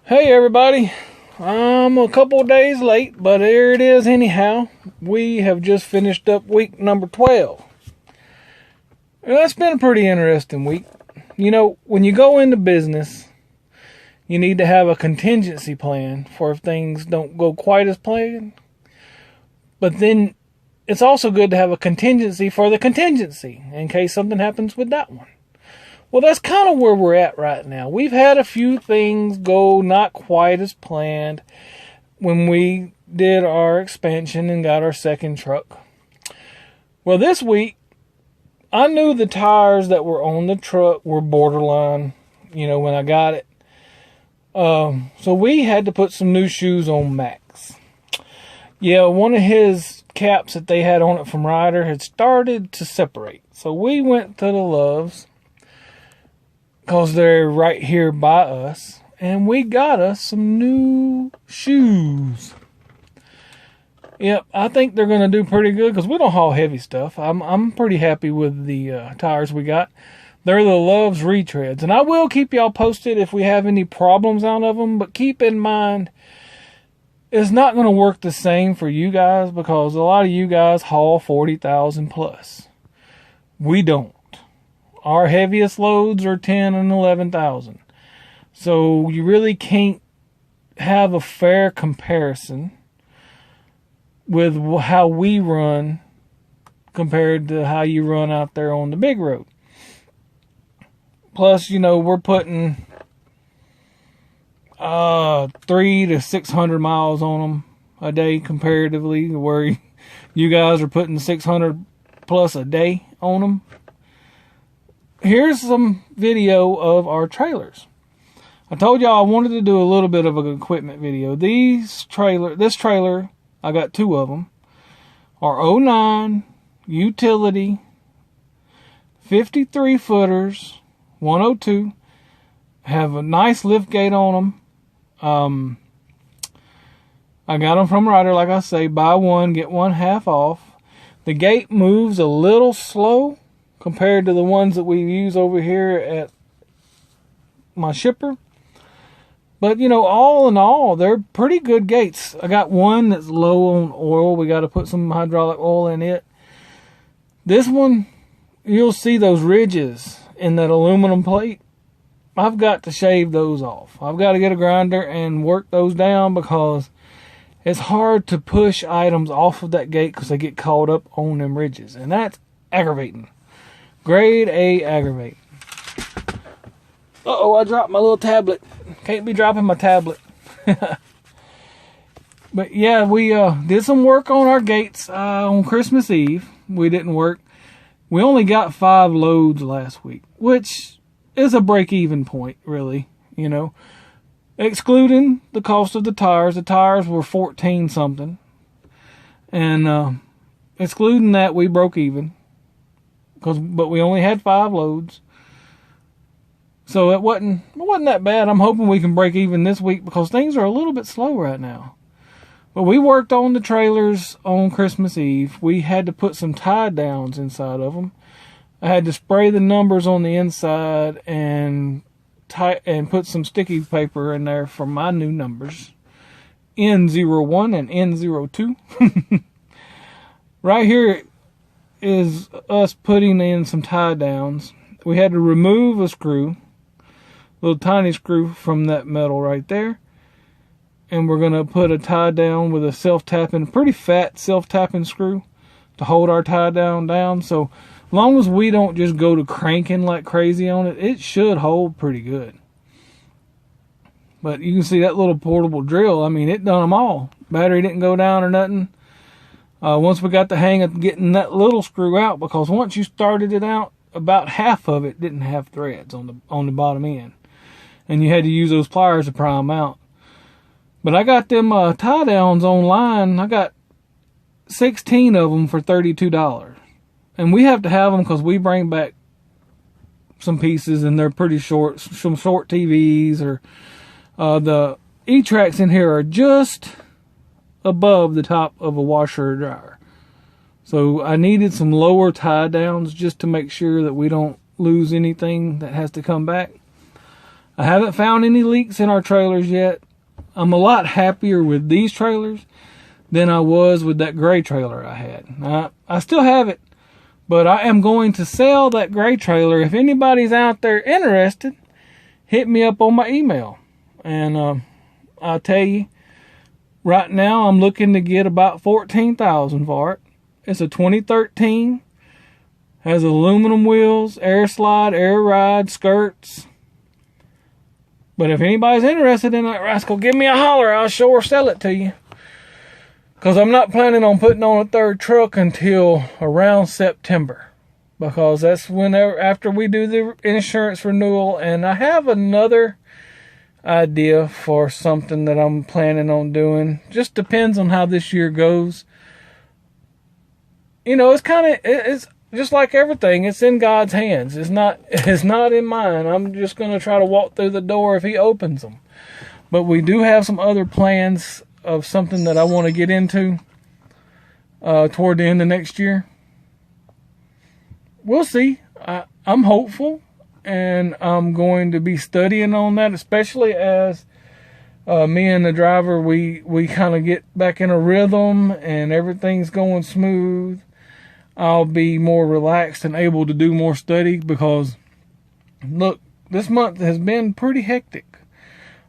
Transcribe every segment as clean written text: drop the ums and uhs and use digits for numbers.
Hey everybody, I'm a couple of days late, but here it is anyhow. We have just finished up week number 12. And that's been a pretty interesting week. You know, when you go into business, you need to have a contingency plan for if things don't go quite as planned. But then it's also good to have a contingency for the contingency in case something happens with that one. Well, that's kind of where we're at right now. We've had a few things go not quite as planned when we did our expansion and got our second truck. Well, this week, I knew the tires that were on the truck were borderline, when I got it. So we had to put some new shoes on Max. Yeah, one of his caps that they had on it from Ryder had started to separate. So we went to the Loves, because they're right here by us, and we got us some new shoes. Yep, I think they're going to do pretty good because we don't haul heavy stuff. I'm pretty happy with the tires we got. They're the Loves retreads, and I will keep y'all posted if we have any problems out of them, but keep in mind, it's not going to work the same for you guys because a lot of you guys haul 40,000 plus. We don't. Our heaviest loads are 10 and 11,000. So you really can't have a fair comparison with how we run compared to how you run out there on the big road. Plus, we're putting 300 to 600 miles on them a day comparatively, where you guys are putting 600 plus a day on them. Here's some video of our trailers. I told y'all I wanted to do a little bit of an equipment video. This trailer, I got two of them, are 09 utility 53 footers, 102. Have a nice lift gate on them. I got them from Ryder, like I say, buy one, get one half off. The gate moves a little slow compared to the ones that we use over here at my shipper. But, all in all, they're pretty good gates. I got one that's low on oil. We got to put some hydraulic oil in it. This one, you'll see those ridges in that aluminum plate. I've got to shave those off. I've got to get a grinder and work those down because it's hard to push items off of that gate because they get caught up on them ridges. And that's aggravating. Grade A aggravate. Uh-oh, I dropped my little tablet. Can't be dropping my tablet. But yeah, we did some work on our gates on Christmas Eve. We didn't work. We only got 5 loads last week, which is a break-even point, really. Excluding the cost of the tires. The tires were 14 something. And excluding that, we broke even. But we only had 5 loads. So it wasn't that bad. I'm hoping we can break even this week because things are a little bit slow right now. But we worked on the trailers on Christmas Eve. We had to put some tie downs inside of them. I had to spray the numbers on the inside and put some sticky paper in there for my new numbers. N01 and N02. Right here is us putting in some tie downs. We had to remove a screw, little tiny screw from that metal right there, and we're going to put a tie down with a self-tapping, pretty fat self-tapping screw to hold our tie down. So long as we don't just go to cranking like crazy on it, it should hold pretty good. But you can see that little portable drill, it done them all. Battery didn't go down or nothing. Once we got the hang of getting that little screw out, because once you started it out, about half of it didn't have threads on the bottom end, and you had to use those pliers to pry them out. But I got them tie downs online. I got 16 of them for $32, and we have to have them because we bring back some pieces, and they're pretty short, some short TVs, or the E-tracks in here are just above the top of a washer or dryer. So I needed some lower tie downs just to make sure that we don't lose anything that has to come back. I haven't found any leaks in our trailers yet. I'm a lot happier with these trailers than I was with that gray trailer I had. I still have it, but I am going to sell that gray trailer. If anybody's out there interested, hit me up on my email. And I'll tell you, right now I'm looking to get about $14,000 for it. It's a 2013. Has aluminum wheels, air slide, air ride, skirts. But if anybody's interested in that rascal, give me a holler. I'll sure sell it to you. Because I'm not planning on putting on a third truck until around September. Because that's whenever, after we do the insurance renewal. And I have another idea for something that I'm planning on doing. Just depends on how this year goes. You know, it's just like everything. It's in God's hands. It's not in mine. I'm just going to try to walk through the door if He opens them. But we do have some other plans of something that I want to get into toward the end of next year. We'll see. I'm hopeful, and I'm going to be studying on that, especially as me and the driver, we kind of get back in a rhythm and everything's going smooth. I'll be more relaxed and able to do more study because, look, this month has been pretty hectic.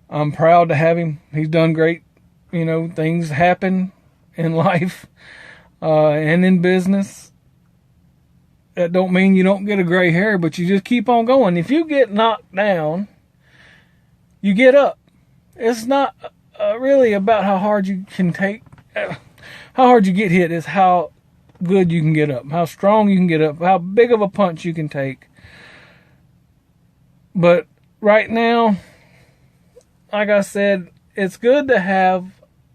I'm proud to have him. He's done great. You know, things happen in life and in business. That don't mean you don't get a gray hair, but you just keep on going. If you get knocked down, you get up. It's not really about how hard you can take, how hard you get hit. It's how good you can get up, how strong you can get up, how big of a punch you can take. But right now, like I said, it's good to have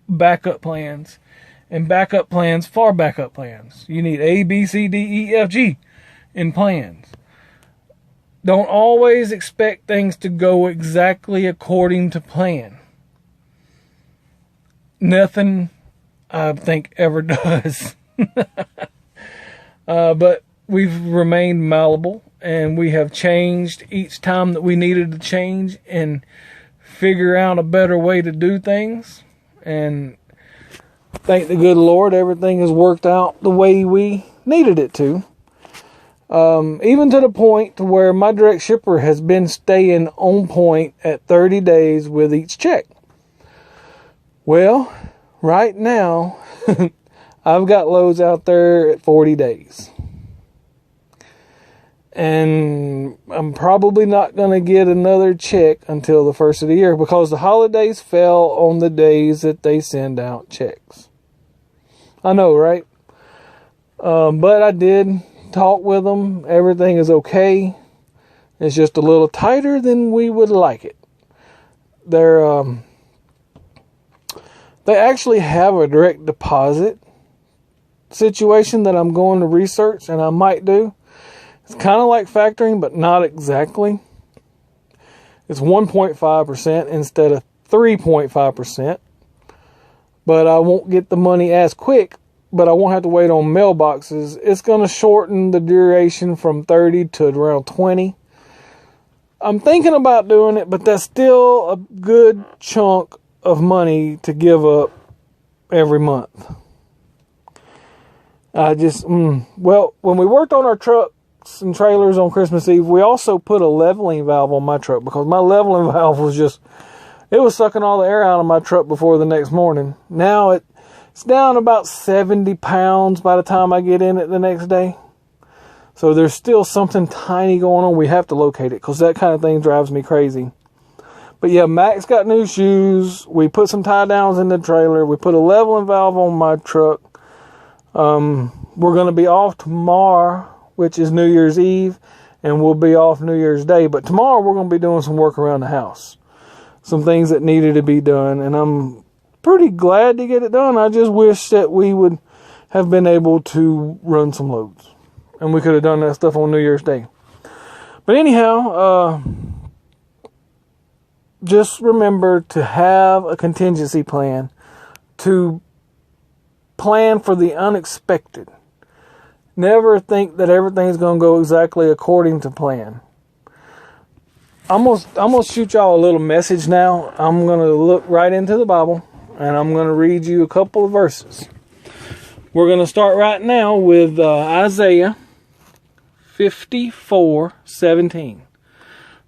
backup plans, and backup plans for backup plans. You need A, B, C, D, E, F, G in plans. Don't always expect things to go exactly according to plan. Nothing, I think, ever does. But we've remained malleable, and we have changed each time that we needed to change and figure out a better way to do things. And thank the good Lord, everything has worked out the way we needed it to. Even to the point to where my direct shipper has been staying on point at 30 days with each check. Well, right now, I've got loads out there at 40 days. And I'm probably not going to get another check until the first of the year because the holidays fell on the days that they send out checks. I know, right? But I did talk with them. Everything is okay. It's just a little tighter than we would like it. They actually have a direct deposit situation that I'm going to research, and I might do. It's kind of like factoring, but not exactly. It's 1.5% instead of 3.5%. But I won't get the money as quick, but I won't have to wait on mailboxes. It's going to shorten the duration from 30 to around 20. I'm thinking about doing it, but that's still a good chunk of money to give up every month. Well, when we worked on our trucks and trailers on Christmas Eve, we also put a leveling valve on my truck because my leveling valve was it was sucking all the air out of my truck before the next morning. Now it's down about 70 pounds by the time I get in it the next day. So there's still something tiny going on. We have to locate it because that kind of thing drives me crazy. But yeah, Max got new shoes. We put some tie downs in the trailer. We put a leveling valve on my truck. We're going to be off tomorrow, which is New Year's Eve, and we'll be off New Year's Day. But tomorrow we're going to be doing some work around the house. Some things that needed to be done, and I'm pretty glad to get it done. I just wish that we would have been able to run some loads, and we could have done that stuff on New Year's Day. But anyhow, just remember to have a contingency plan, to plan for the unexpected. Never think that everything's going to go exactly according to plan. I'm gonna shoot y'all a little message now. I'm gonna look right into the Bible, and I'm gonna read you a couple of verses. We're gonna start right now with Isaiah 54:17.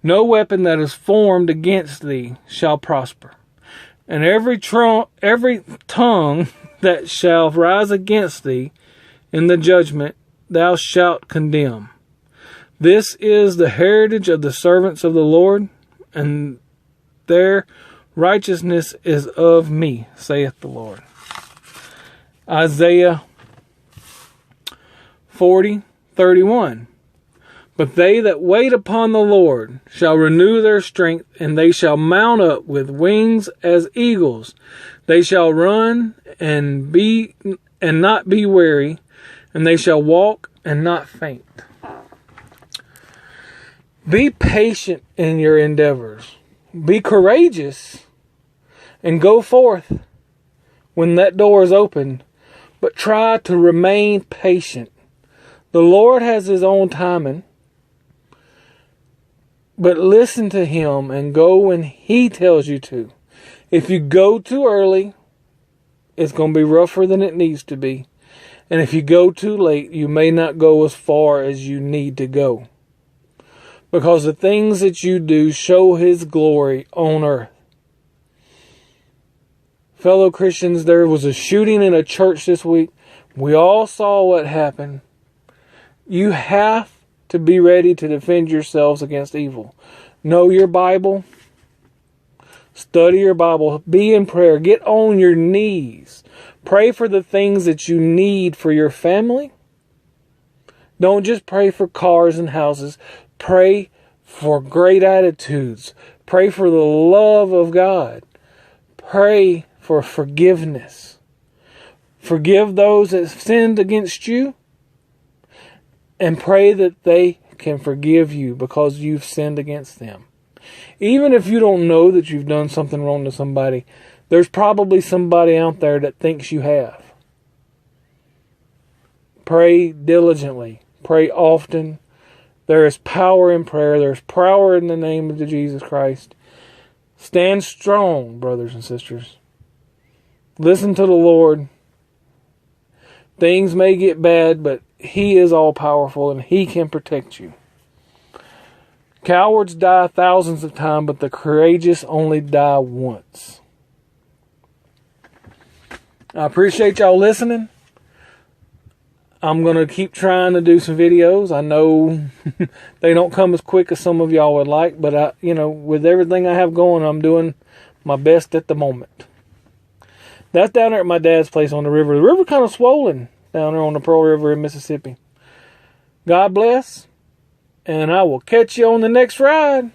No weapon that is formed against thee shall prosper, and every tongue that shall rise against thee in the judgment thou shalt condemn. This is the heritage of the servants of the Lord, and their righteousness is of me, saith the Lord. Isaiah 40:31. But they that wait upon the Lord shall renew their strength, and they shall mount up with wings as eagles. They shall run and not be weary, and they shall walk and not faint. Be patient in your endeavors. Be courageous and go forth when that door is open, but try to remain patient. The Lord has His own timing, but listen to Him and go when He tells you to. If you go too early, it's going to be rougher than it needs to be. And if you go too late, you may not go as far as you need to go. Because the things that you do show His glory on earth. Fellow Christians, there was a shooting in a church this week. We all saw what happened. You have to be ready to defend yourselves against evil. Know your Bible. Study your Bible. Be in prayer. Get on your knees. Pray for the things that you need for your family. Don't just pray for cars and houses. Pray for great attitudes. Pray for the love of God. Pray for forgiveness. Forgive those that sinned against you. And pray that they can forgive you because you've sinned against them. Even if you don't know that you've done something wrong to somebody, there's probably somebody out there that thinks you have. Pray diligently. Pray often. There is power in prayer. There's power in the name of Jesus Christ. Stand strong, brothers and sisters. Listen to the Lord. Things may get bad, but He is all powerful and He can protect you. Cowards die thousands of times, but the courageous only die once. I appreciate y'all listening. I'm going to keep trying to do some videos. I know they don't come as quick as some of y'all would like, but with everything I have going, I'm doing my best at the moment. That's down there at my dad's place on the river. The river kind of swollen down there on the Pearl River in Mississippi. God bless, and I will catch you on the next ride.